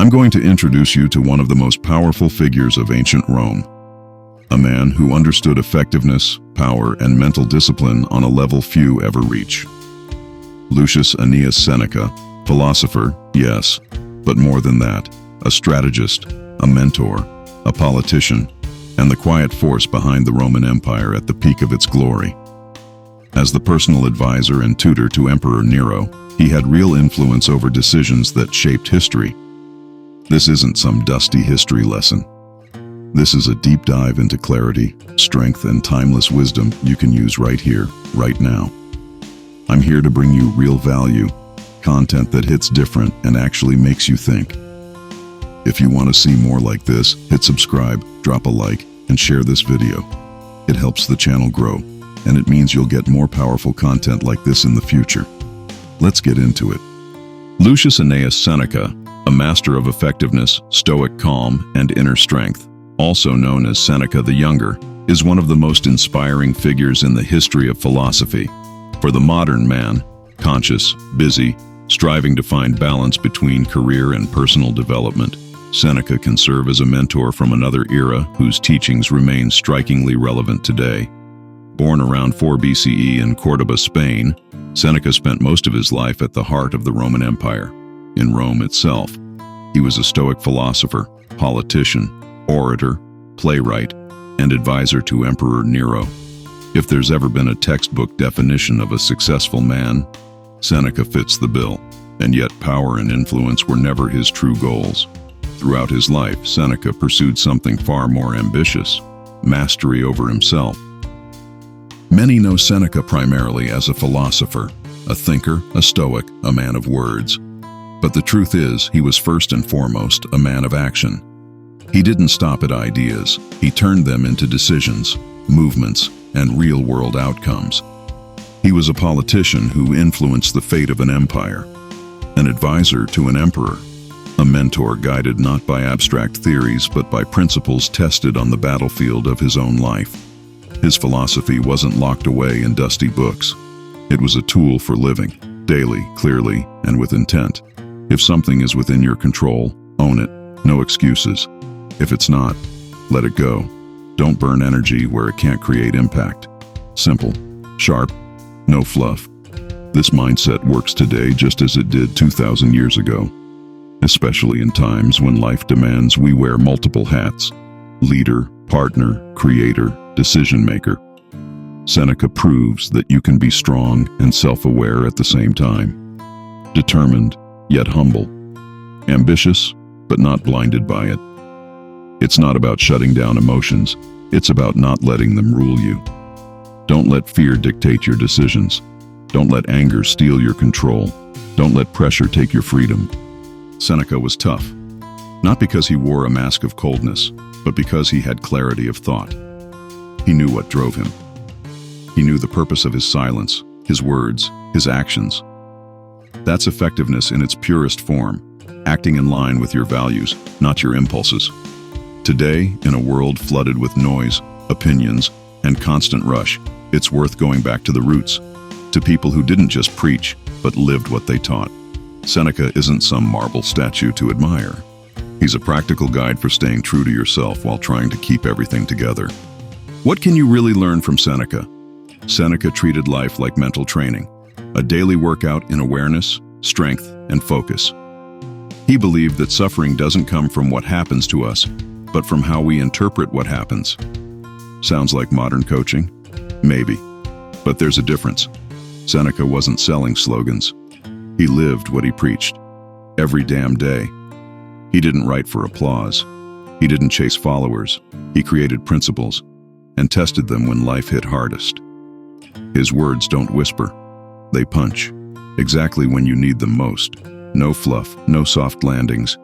I'm going to introduce you to one of the most powerful figures of ancient Rome, a man who understood effectiveness, power, and mental discipline on a level few ever reach. Lucius Annaeus Seneca, philosopher, yes, but more than that, a strategist, a mentor, a politician, and the quiet force behind the Roman Empire at the peak of its glory. As the personal advisor and tutor to Emperor Nero, he had real influence over decisions that shaped history. This isn't some dusty history lesson. This is a deep dive into clarity, strength, and timeless wisdom you can use right here, right now. I'm here to bring you real value, content that hits different and actually makes you think. If you want to see more like this, hit subscribe, drop a like, and share this video. It helps the channel grow, and it means you'll get more powerful content like this in the future. Let's get into it. Lucius Annaeus Seneca, a master of effectiveness, stoic calm, and inner strength, also known as Seneca the Younger, is one of the most inspiring figures in the history of philosophy. For the modern man, conscious, busy, striving to find balance between career and personal development, Seneca can serve as a mentor from another era whose teachings remain strikingly relevant today. Born around 4 BCE in Córdoba, Spain, Seneca spent most of his life at the heart of the Roman Empire. In Rome itself, he was a Stoic philosopher, politician, orator, playwright, and advisor to Emperor Nero. If there's ever been a textbook definition of a successful man, Seneca fits the bill, and yet power and influence were never his true goals. Throughout his life, Seneca pursued something far more ambitious: mastery over himself. Many know Seneca primarily as a philosopher, a thinker, a Stoic, a man of words. But the truth is, he was first and foremost a man of action. He didn't stop at ideas. He turned them into decisions, movements, and real-world outcomes. He was a politician who influenced the fate of an empire, an advisor to an emperor, a mentor guided not by abstract theories but by principles tested on the battlefield of his own life. His philosophy wasn't locked away in dusty books. It was a tool for living, daily, clearly, and with intent. If something is within your control, own it. No excuses. If it's not, let it go. Don't burn energy where it can't create impact. Simple, sharp, no fluff. This mindset works today just as it did 2,000 years ago, especially in times when life demands we wear multiple hats: leader, partner, creator, decision maker. Seneca proves that you can be strong and self-aware at the same time. Determined, yet humble. Ambitious, but not blinded by it. It's not about shutting down emotions. It's about not letting them rule you. Don't let fear dictate your decisions. Don't let anger steal your control. Don't let pressure take your freedom. Seneca was tough, not because he wore a mask of coldness, but because he had clarity of thought. He knew what drove him. He knew the purpose of his silence, his words, his actions. That's effectiveness in its purest form, acting in line with your values, not your impulses. Today, in a world flooded with noise, opinions, and constant rush, it's worth going back to the roots, to people who didn't just preach, but lived what they taught. Seneca isn't some marble statue to admire. He's a practical guide for staying true to yourself while trying to keep everything together. What can you really learn from Seneca? Seneca treated life like mental training, a daily workout in awareness, strength, and focus. He believed that suffering doesn't come from what happens to us, but from how we interpret what happens. Sounds like modern coaching? Maybe. But there's a difference. Seneca wasn't selling slogans. He lived what he preached, every damn day. He didn't write for applause. He didn't chase followers. He created principles and tested them when life hit hardest. His words don't whisper. They punch, exactly when you need them most. No fluff, no soft landings.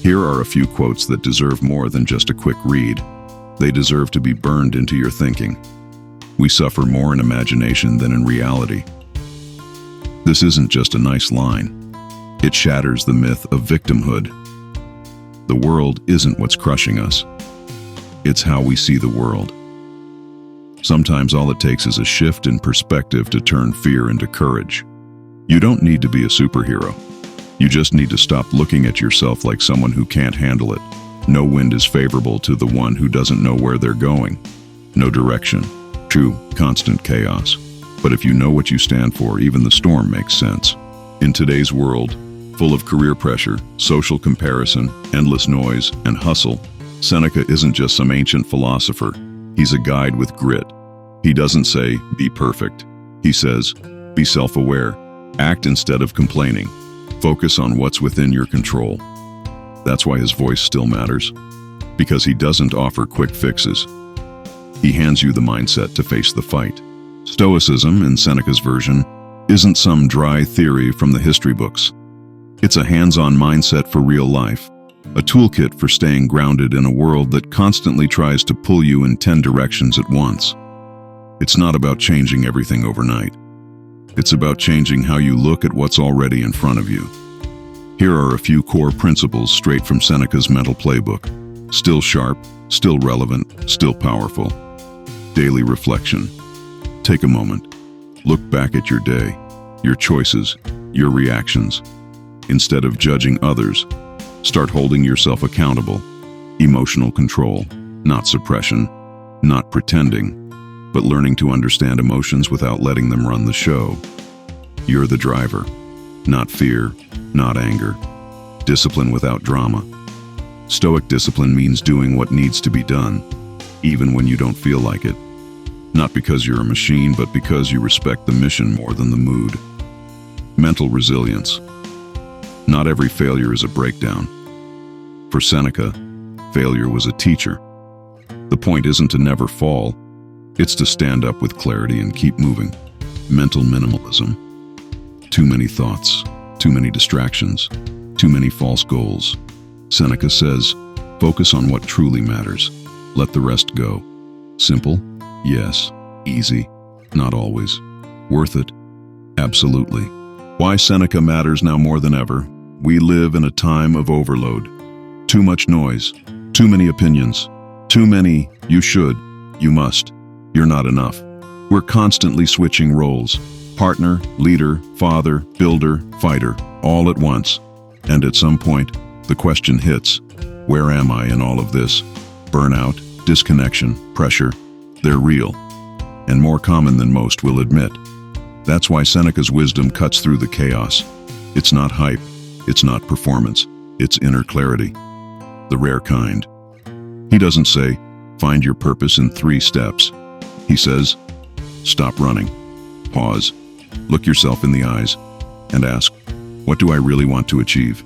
Here are a few quotes that deserve more than just a quick read. They deserve to be burned into your thinking. We suffer more in imagination than in reality. This isn't just a nice line. It shatters the myth of victimhood. The world isn't what's crushing us. It's how we see the world. Sometimes all it takes is a shift in perspective to turn fear into courage. You don't need to be a superhero. You just need to stop looking at yourself like someone who can't handle it. No wind is favorable to the one who doesn't know where they're going. No direction. True, constant chaos. But if you know what you stand for, even the storm makes sense. In today's world, full of career pressure, social comparison, endless noise, and hustle, Seneca isn't just some ancient philosopher. He's a guide with grit. He doesn't say, be perfect. He says, be self-aware. Act instead of complaining. Focus on what's within your control. That's why his voice still matters. Because he doesn't offer quick fixes. He hands you the mindset to face the fight. Stoicism, in Seneca's version, isn't some dry theory from the history books. It's a hands-on mindset for real life, a toolkit for staying grounded in a world that constantly tries to pull you in 10 directions at once. It's not about changing everything overnight. It's about changing how you look at what's already in front of you. Here are a few core principles straight from Seneca's mental playbook. Still sharp, still relevant, still powerful. Daily reflection. Take a moment. Look back at your day, your choices, your reactions. Instead of judging others, start holding yourself accountable. Emotional control, not suppression, not pretending, but learning to understand emotions without letting them run the show. You're the driver, not fear, not anger. Discipline without drama. Stoic discipline means doing what needs to be done, even when you don't feel like it. Not because you're a machine, but because you respect the mission more than the mood. Mental resilience. Not every failure is a breakdown. For Seneca, failure was a teacher. The point isn't to never fall, it's to stand up with clarity and keep moving. Mental minimalism. Too many thoughts, too many distractions, too many false goals. Seneca says, focus on what truly matters. Let the rest go. Simple? Yes. Easy? Not always. Worth it? Absolutely. Why Seneca matters now more than ever. We live in a time of overload. Too much noise, too many opinions, too many you should, you must, you're not enough. We're constantly switching roles. Partner, leader, father, builder, fighter, all at once. And at some point, the question hits, where am I in all of this? Burnout, disconnection, pressure, they're real, and more common than most will admit. That's why Seneca's wisdom cuts through the chaos. It's not hype, it's not performance, it's inner clarity, the rare kind. He doesn't say, find your purpose in 3 steps. He says, stop running, pause, look yourself in the eyes, and ask, what do I really want to achieve?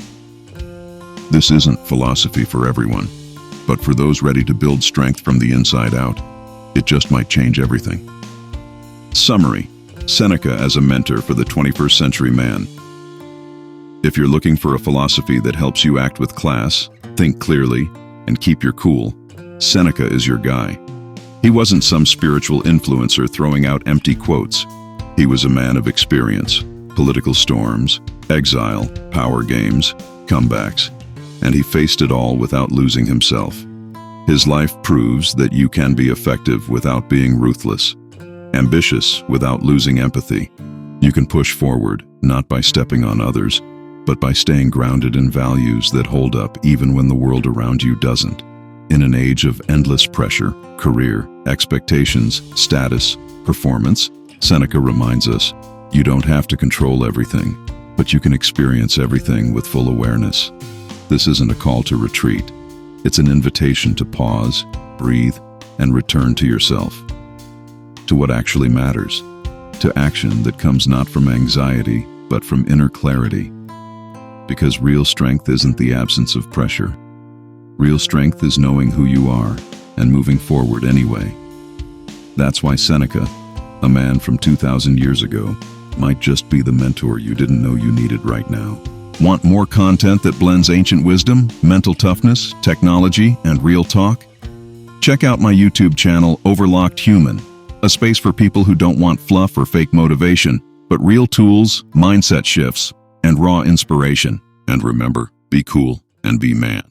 This isn't philosophy for everyone, but for those ready to build strength from the inside out, it just might change everything. Summary: Seneca as a mentor for the 21st century man. If you're looking for a philosophy that helps you act with class, think clearly, and keep your cool, Seneca is your guy. He wasn't some spiritual influencer throwing out empty quotes. He was a man of experience, political storms, exile, power games, comebacks, and he faced it all without losing himself. His life proves that you can be effective without being ruthless, ambitious without losing empathy. You can push forward, not by stepping on others, but by staying grounded in values that hold up even when the world around you doesn't. In an age of endless pressure, career, expectations, status, performance, Seneca reminds us, you don't have to control everything, but you can experience everything with full awareness. This isn't a call to retreat. It's an invitation to pause, breathe, and return to yourself. To what actually matters. To action that comes not from anxiety, but from inner clarity. Because real strength isn't the absence of pressure. Real strength is knowing who you are and moving forward anyway. That's why Seneca, a man from 2,000 years ago, might just be the mentor you didn't know you needed right now. Want more content that blends ancient wisdom, mental toughness, technology, and real talk? Check out my YouTube channel, Overlocked Human, a space for people who don't want fluff or fake motivation, but real tools, mindset shifts, and raw inspiration. And remember, be cool and be man.